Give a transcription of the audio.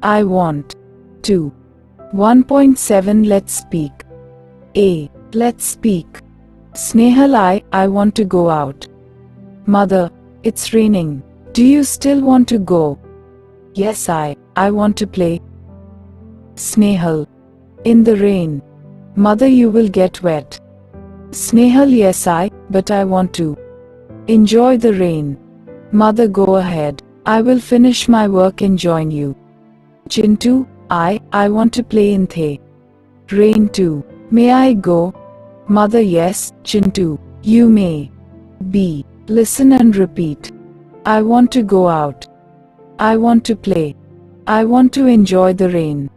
I want to. 1.7 Let's speak. A. Let's speak. Snehal, I want to go out. Mother, it's raining. Do you still want to go? Yes, I want to play. Snehal, in the rain. Mother, you will get wet. Snehal, yes, but I want to enjoy the rain. Mother, go ahead. I will finish my work and join you. Chintu, I want to play in the rain too. May I go? Mother, yes, Chintu, you may. B. Listen and repeat. I want to go out. I want to play. I want to enjoy the rain.